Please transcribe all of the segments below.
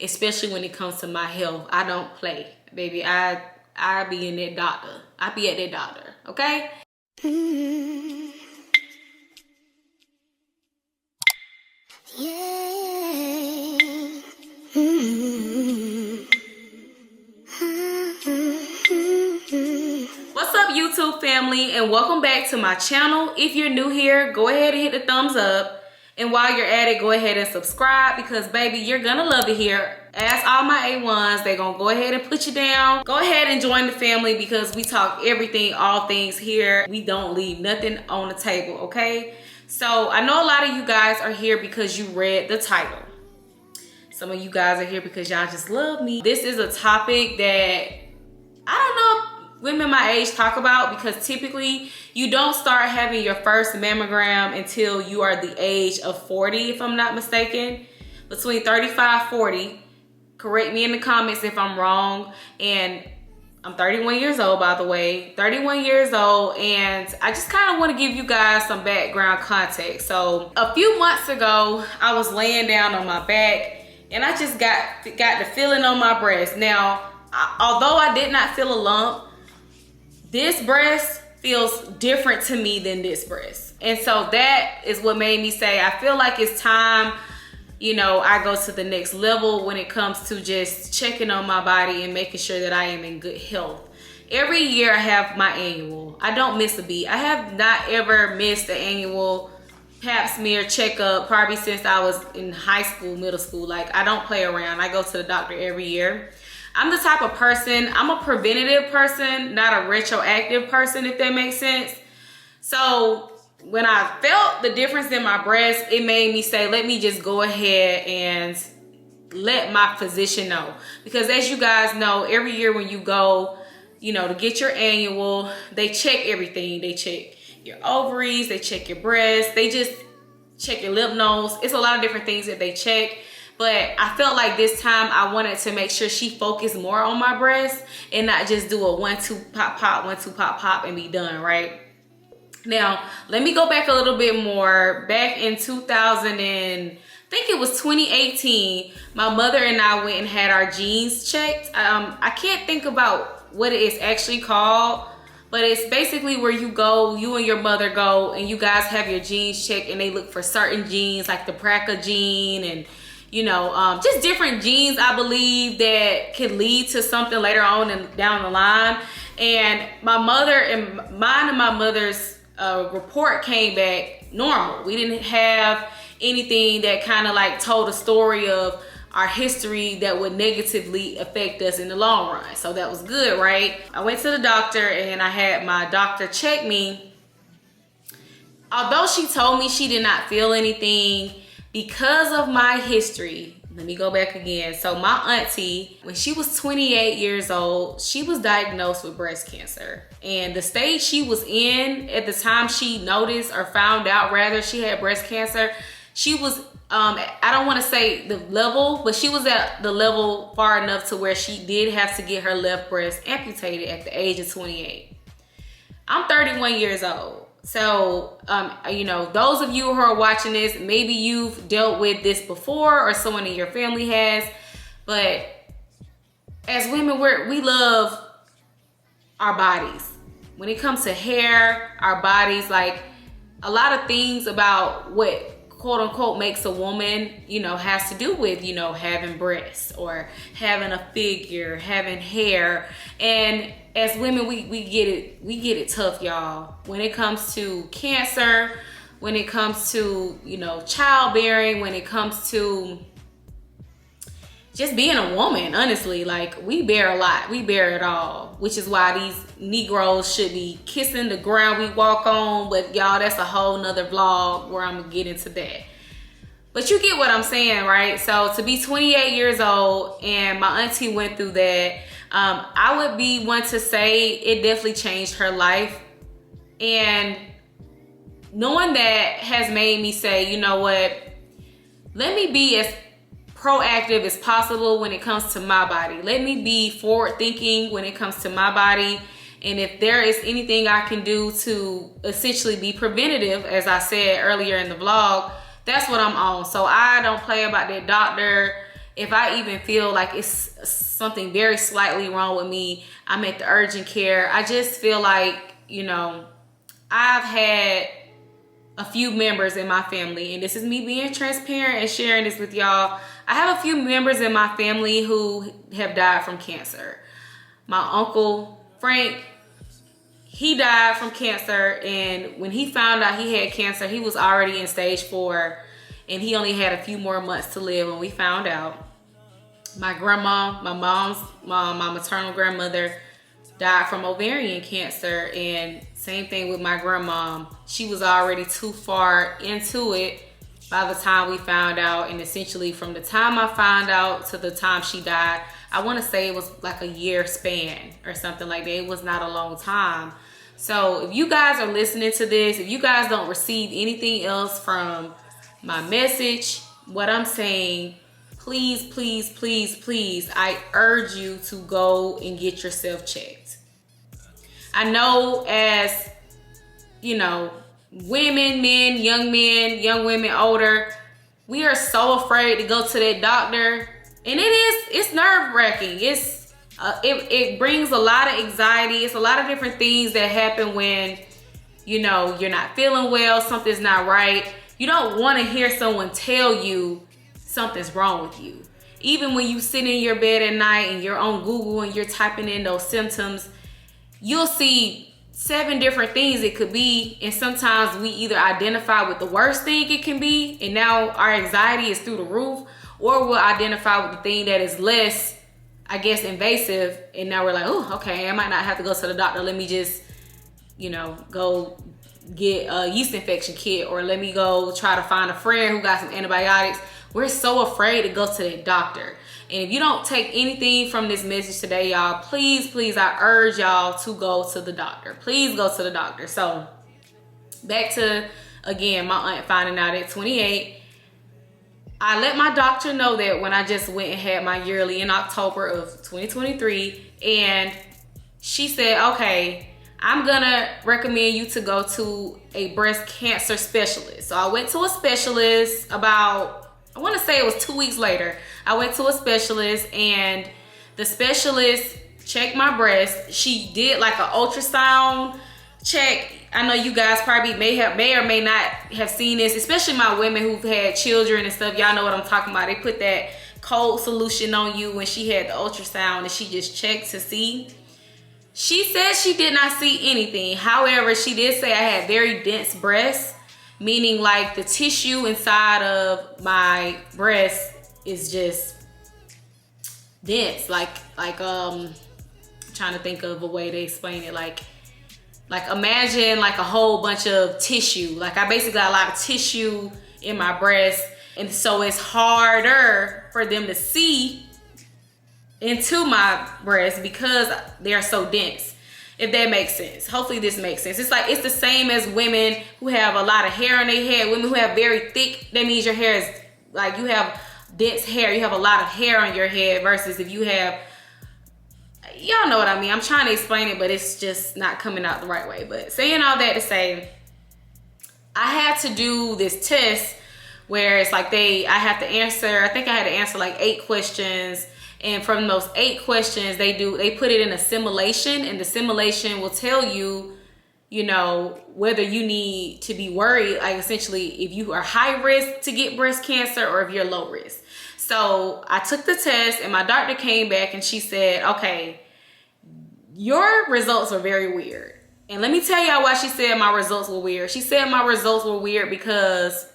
especially when it comes to my health. I don't play, baby. I be in that doctor. I be at that doctor, okay? What's up, YouTube family, and welcome back to my channel. If you're new here, go ahead and hit the thumbs up. And while you're at it, go ahead and subscribe because, baby, you're gonna love it here. As all my A1s, they're gonna go ahead and put you down. Go ahead and join the family because we talk everything, all things here. We don't leave nothing on the table, okay? So I know a lot of you guys are here because you read the title. Some of you guys are here because y'all just love me. This is a topic that I don't know if women my age talk about, because typically you don't start having your first mammogram until you are the age of 40, if I'm not mistaken. Between 35, 40. Correct me in the comments if I'm wrong. And I'm 31 years old, by the way. 31 years old, and I just kind of want to give you guys some background context. So a few months ago, I was laying down on my back, and I just got the feeling on my breast. Now, although I did not feel a lump, this breast feels different to me than this breast. And so that is what made me say, I feel like it's time, you know, I go to the next level when it comes to just checking on my body and making sure that I am in good health. Every year I have my annual. I don't miss a beat. I have not ever missed the annual pap smear checkup probably since I was in high school, middle school. Like, I don't play around. I go to the doctor every year. I'm the type of person, I'm a preventative person, not a retroactive person, if that makes sense. So when I felt the difference in my breast, it made me say, let me just go ahead and let my physician know. Because as you guys know, every year when you go, you know, to get your annual, they check everything. They check your ovaries, they check your breasts, they just check your lymph nodes. It's a lot of different things that they check. But I felt like this time I wanted to make sure she focused more on my breast and not just do a 1-2 pop pop, 1-2 pop pop and be done, right? Now, let me go back a little bit more. Back in 2018, my mother and I went and had our genes checked. I can't think about what it is actually called, but it's basically where you go, you and your mother go, and you guys have your genes checked, and they look for certain genes like the BRCA gene and, you know, just different genes, I believe, that can lead to something later on and down the line. And my mother and mine and my mother's report came back normal. We didn't have anything that kind of like told a story of our history that would negatively affect us in the long run. So that was good, right? I went to the doctor and I had my doctor check me. Although she told me she did not feel anything, because of my history, let me go back again. So my auntie, when she was 28 years old, she was diagnosed with breast cancer. And the stage she was in at the time she noticed, or found out rather, she had breast cancer, she was, I don't want to say the level, but she was at the level far enough to where she did have to get her left breast amputated at the age of 28. I'm 31 years old. So, you know, those of you who are watching this, maybe you've dealt with this before or someone in your family has, but as women, we love our bodies. When it comes to hair, our bodies, like a lot of things about what quote unquote makes a woman, you know, has to do with, you know, having breasts or having a figure, having hair. And as women, we get it tough, y'all. When it comes to cancer, when it comes to, you know, childbearing, when it comes to just being a woman, honestly, like we bear a lot. We bear it all, which is why these Negroes should be kissing the ground we walk on. But y'all, that's a whole nother vlog where I'm gonna get into that. But you get what I'm saying, right? So to be 28 years old and my auntie went through that, I would be one to say it definitely changed her life. And knowing that has made me say, you know what, let me be as proactive as possible when it comes to my body. Let me be forward thinking when it comes to my body. And if there is anything I can do to essentially be preventative, as I said earlier in the vlog, that's what I'm on. So I don't play about that doctor if I even feel like it's something very slightly wrong with me, I'm at the urgent care. I just feel like, you know, I've had a few members in my family, and this is me being transparent and sharing this with y'all. I have a few members in my family who have died from cancer. My uncle Frank, he died from cancer, and when he found out he had cancer, he was already in stage 4, and he only had a few more months to live when we found out. My grandma, my mom's mom, my maternal grandmother, died from ovarian cancer, and same thing with my grandma. She was already too far into it by the time we found out, and essentially from the time I found out to the time she died, I want to say it was like a year span or something like that. It was not a long time. So if you guys are listening to this, if you guys don't receive anything else from my message, what I'm saying, please, please, please, please, I urge you to go and get yourself checked. I know, as you know, women, men, young women, older, we are so afraid to go to that doctor, and it's nerve-wracking. It brings a lot of anxiety. It's a lot of different things that happen when, you know, you're not feeling well, something's not right. You don't want to hear someone tell you something's wrong with you. Even when you sit in your bed at night and you're on Google and you're typing in those symptoms, you'll see 7 different things it could be, and sometimes we either identify with the worst thing it can be, and now our anxiety is through the roof, or we'll identify with the thing that is less, I guess, invasive, and now we're like, oh, okay, I might not have to go to the doctor. Let me just, you know, go get a yeast infection kit, or let me go try to find a friend who got some antibiotics. We're so afraid to go to the doctor. And if you don't take anything from this message today, y'all, please, please, I urge y'all to go to the doctor. Please go to the doctor. So back to, again, my aunt finding out at 28. I let my doctor know that when I just went and had my yearly in October of 2023. And she said, okay, I'm gonna recommend you to go to a breast cancer specialist. So I went to a specialist about, I want to say it was 2 weeks later. I went to a specialist, and the specialist checked my breast. She did like an ultrasound check. I know you guys probably may or may not have seen this, especially my women who've had children and stuff. Y'all know what I'm talking about. They put that cold solution on you when she had the ultrasound, and she just checked to see. She said she did not see anything. However, she did say I had very dense breasts, meaning like the tissue inside of my breast is just dense. Like trying to think of a way to explain it. Like imagine like a whole bunch of tissue. Like I basically got a lot of tissue in my breast, and so it's harder for them to see into my breast because they're so dense, if that makes sense. Hopefully this makes sense. It's like, it's the same as women who have a lot of hair on their head. Women who have very thick, that means your hair is like, you have dense hair, you have a lot of hair on your head, versus if you have, y'all know what I mean. I'm trying to explain it, but it's just not coming out the right way. But saying all that to say, I had to do this test where it's like I have to answer, I think I had to answer like 8 questions. And from those 8 questions, they put it in a simulation, and the simulation will tell you, you know, whether you need to be worried, like essentially if you are high risk to get breast cancer or if you're low risk. So I took the test, and my doctor came back and she said, okay, your results are very weird. And let me tell y'all why she said my results were weird. She said my results were weird because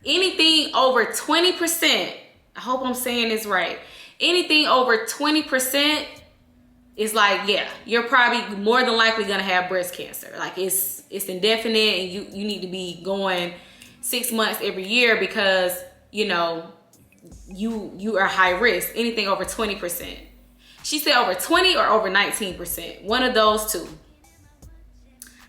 anything over 20%, I hope I'm saying this right, anything over 20% is like, yeah, you're probably more than likely gonna have breast cancer. Like it's indefinite, and you need to be going 6 months every year because, you know, you are high risk. Anything over 20%. She said over 20 or over 19%. One of those two.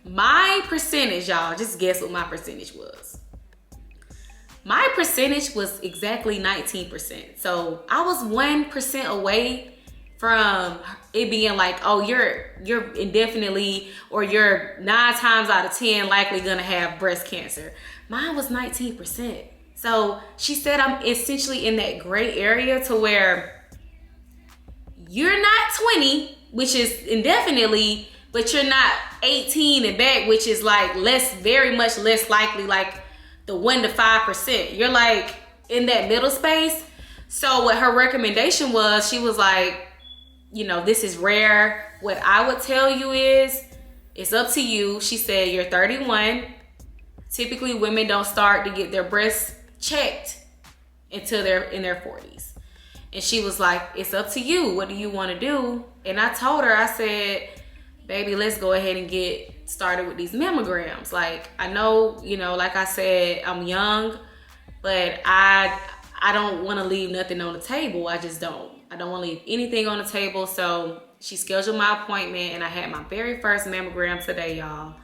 My percentage, y'all, just guess what my percentage was. My percentage was exactly 19%. So I was 1% away from it being like, oh, you're indefinitely, or you're 9 times out of 10 likely gonna have breast cancer. Mine was 19%. So she said I'm essentially in that gray area to where you're not 20, which is indefinitely, but you're not 18 and back, which is like very much less likely, like the 1 to 5%. You're like in that middle space. So what her recommendation was, she was like, you know, this is rare. What I would tell you is, it's up to you. She said, you're 31. Typically, women don't start to get their breasts checked until they're in their 40s. And she was like, it's up to you. What do you want to do? And I told her, I said, baby, let's go ahead and get started with these mammograms. Like, I know, you know, like I said, I'm young, but I don't want to leave nothing on the table. I just don't. I don't want to leave anything on the table. So she scheduled my appointment, and I had my very first mammogram today, y'all.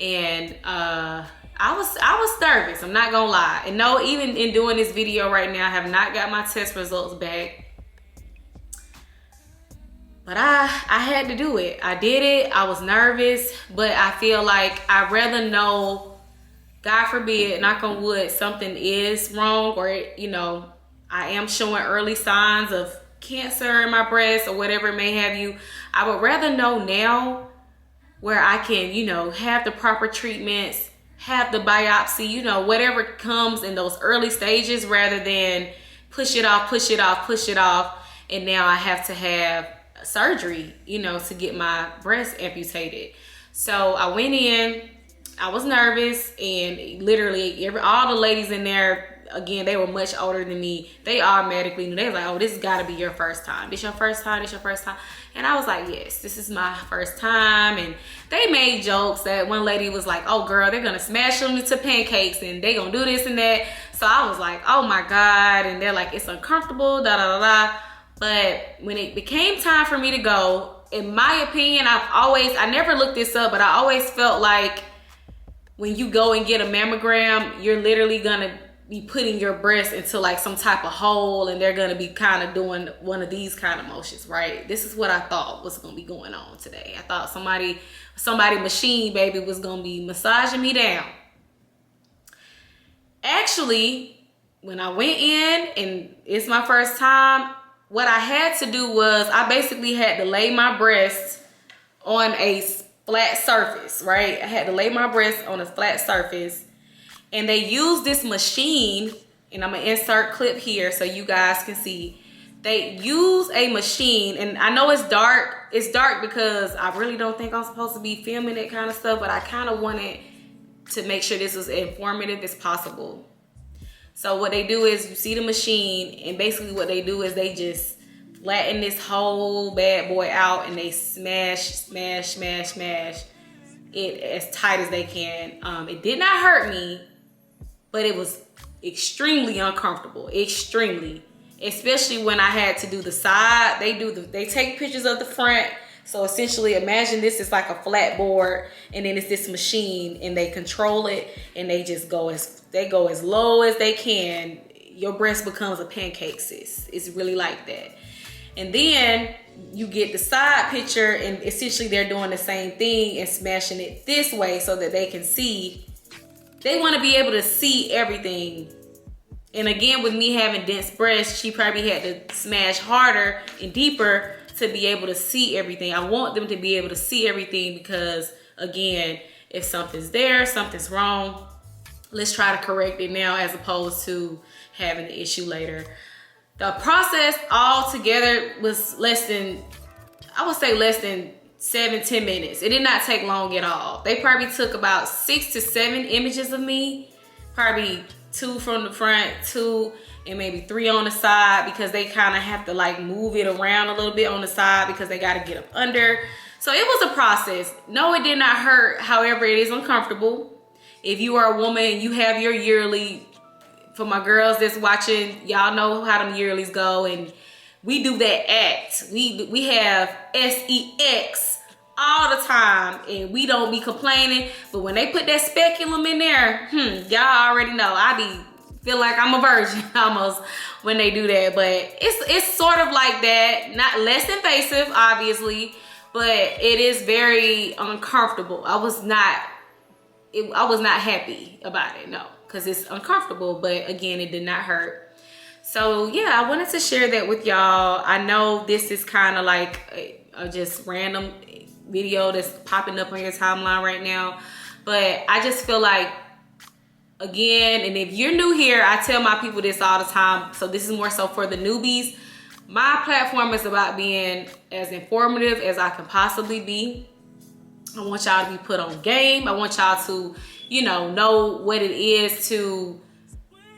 And I was nervous, I'm not gonna lie. And no, even in doing this video right now, I have not got my test results back. But I had to do it. I did it. I was nervous, but I feel like I'd rather know, God forbid, knock on wood, something is wrong, or, you know, I am showing early signs of cancer in my breast or whatever it may have you. I would rather know now where I can, you know, have the proper treatments, have the biopsy, you know, whatever comes in those early stages, rather than push it off, and now I have to have surgery, you know, to get my breast amputated. So I went in, I was nervous, and literally all the ladies in there, again, they were much older than me. They automatically knew. They was like, oh, this has got to be your first time. This your first time? This your first time? And I was like, yes, this is my first time. And they made jokes that one lady was like, oh, girl, they're going to smash them into pancakes and they going to do this and that. So I was like, oh, my God. And they're like, it's uncomfortable, da-da-da-da. But when it became time for me to go, in my opinion, I never looked this up, but I always felt like when you go and get a mammogram, you're literally going to be putting your breast into like some type of hole, and they're going to be kind of doing one of these kind of motions, right? This is what I thought was going to be going on today. I thought somebody machine, baby, was going to be massaging me down. Actually, when I went in, and it's my first time, what I had to do was I basically had to lay my breast on a flat surface, right? I had to lay my breast on a flat surface. And they use this machine, and I'm gonna insert clip here so you guys can see. They use a machine, and I know it's dark. It's dark because I really don't think I'm supposed to be filming that kind of stuff, but I kind of wanted to make sure this was informative as possible. So what they do is, you see the machine, and basically what they do is they just flatten this whole bad boy out, and they smash it as tight as they can. It did not hurt me, but it was extremely uncomfortable, extremely. Especially when I had to do the side. They take pictures of the front. So essentially, imagine this is like a flat board, and then it's this machine, and they control it, and they just go as low as they can. Your breast becomes a pancake, sis. It's really like that. And then you get the side picture, and essentially they're doing the same thing and smashing it this way so that they can see. They want to be able to see everything. And again, with me having dense breasts, she probably had to smash harder and deeper to be able to see everything. I want them to be able to see everything because, again, if something's there, something's wrong, let's try to correct it now as opposed to having the issue later. The process altogether was less than 7-10 minutes. It did not take long at all. They probably took about 6 to 7 images of me, probably 2 from the front, 2 and maybe 3 on the side, because they kind of have to like move it around a little bit on the side because they got to get up under. So it was a process. No, it did not hurt. However, it is uncomfortable. If you are a woman and you have your yearly, for my girls that's watching, y'all know how them yearlies go, and we do that act. We have sex all the time, and we don't be complaining. But when they put that speculum in there, y'all already know. I feel like I'm a virgin almost when they do that. But it's sort of like that, not less invasive, obviously, but it is very uncomfortable. I was not happy about it, no. because it's uncomfortable, but again, it did not hurt. So yeah, I wanted to share that with y'all. I know this is kind of like a just random video that's popping up on your timeline right now, but I just feel like, again, and if you're new here, I tell my people this all the time, so this is more so for the newbies. My platform is about being as informative as I can possibly be. I want y'all to be put on game. I want y'all to, you know what it is to,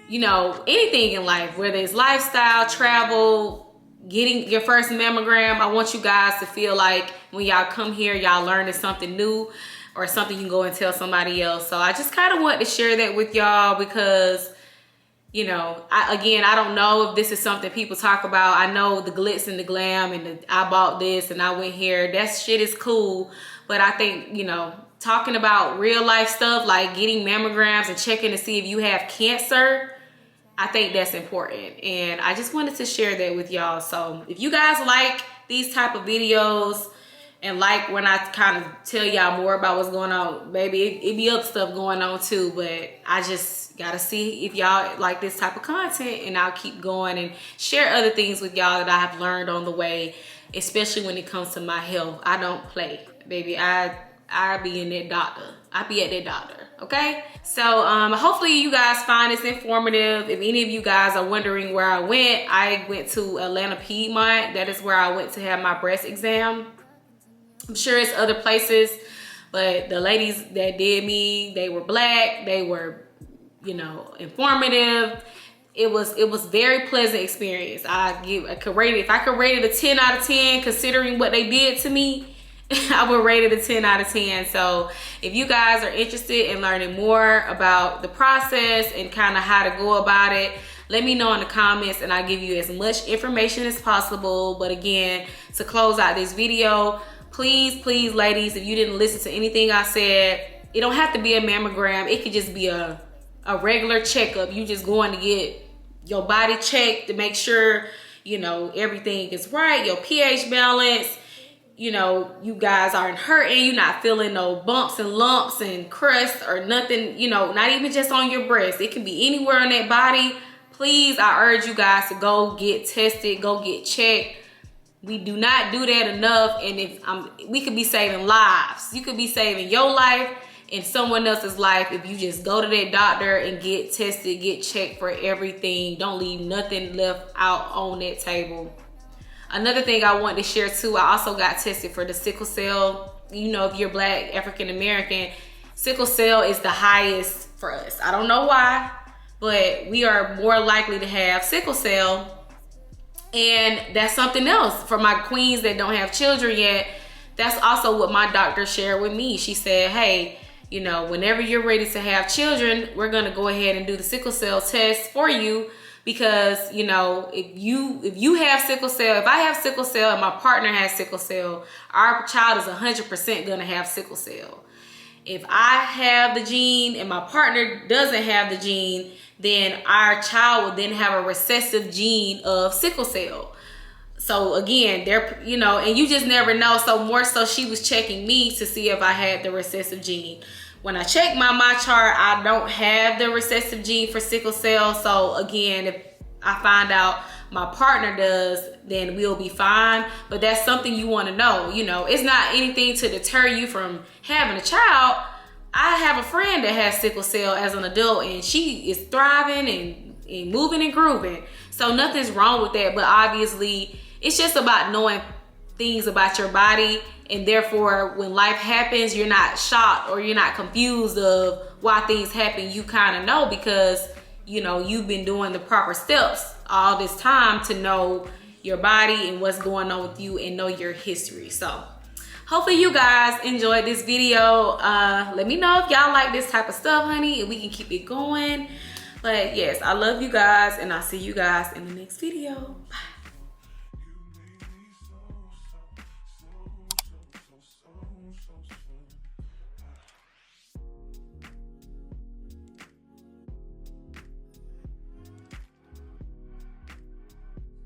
anything in life, whether it's lifestyle, travel, getting your first mammogram. I want you guys to feel like when y'all come here, y'all learning something new or something you can go and tell somebody else. So I just kind of want to share that with y'all because, I don't know if this is something people talk about. I know the glitz and the glam and I bought this and I went here. That shit is cool. But I think, talking about real life stuff like getting mammograms and checking to see if you have cancer, I think that's important. And I just wanted to share that with y'all. So if you guys like these type of videos and like when I kind of tell y'all more about what's going on, baby, it be up stuff going on too. But I just gotta see if y'all like this type of content, and I'll keep going and share other things with y'all that I have learned on the way, especially when it comes to my health. I don't play, baby. I be in that doctor. I be at that doctor, okay? So hopefully you guys find this informative. If any of you guys are wondering where I went to Atlanta, Piedmont. That is where I went to have my breast exam. I'm sure it's other places, but the ladies that did me, they were black. They were, informative. It was very pleasant experience. If I could rate it a 10 out of 10, considering what they did to me, I would rate it a 10 out of 10. So if you guys are interested in learning more about the process and kind of how to go about it, let me know in the comments and I'll give you as much information as possible. But again, to close out this video, please, ladies, if you didn't listen to anything I said, it don't have to be a mammogram. It could just be a regular checkup. You just going to get your body checked to make sure, everything is right, your pH balance, you guys aren't hurting, you're not feeling no bumps and lumps and crust or nothing, not even just on your breast. It can be anywhere on that body. Please, I urge you guys to go get tested, go get checked. We do not do that enough, and we could be saving lives. You could be saving your life and someone else's life if you just go to that doctor and get tested, get checked for everything. Don't leave nothing left out on that table. Another thing I want to share too, I also got tested for the sickle cell. If you're black, African American, sickle cell is the highest for us. I don't know why, but we are more likely to have sickle cell. And that's something else for my queens that don't have children yet. That's also what my doctor shared with me. She said, hey, whenever you're ready to have children, we're going to go ahead and do the sickle cell test for you. Because, if you have sickle cell, if I have sickle cell and my partner has sickle cell, our child is 100% going to have sickle cell. If I have the gene and my partner doesn't have the gene, then our child will then have a recessive gene of sickle cell. So again, and you just never know. So more so she was checking me to see if I had the recessive gene. When I check my chart, I don't have the recessive gene for sickle cell. So again, if I find out my partner does, then we'll be fine. But that's something you want to know. It's not anything to deter you from having a child. I have a friend that has sickle cell as an adult, and she is thriving and moving and grooving. So nothing's wrong with that. But obviously, it's just about knowing things about your body, and therefore when life happens, you're not shocked or you're not confused of why things happen. You kind of know because you've been doing the proper steps all this time to know your body and what's going on with you and know your history. So hopefully you guys enjoyed this video. Let me know if y'all like this type of stuff, honey, and we can keep it going. But yes, I love you guys, and I'll see you guys in the next video. Bye.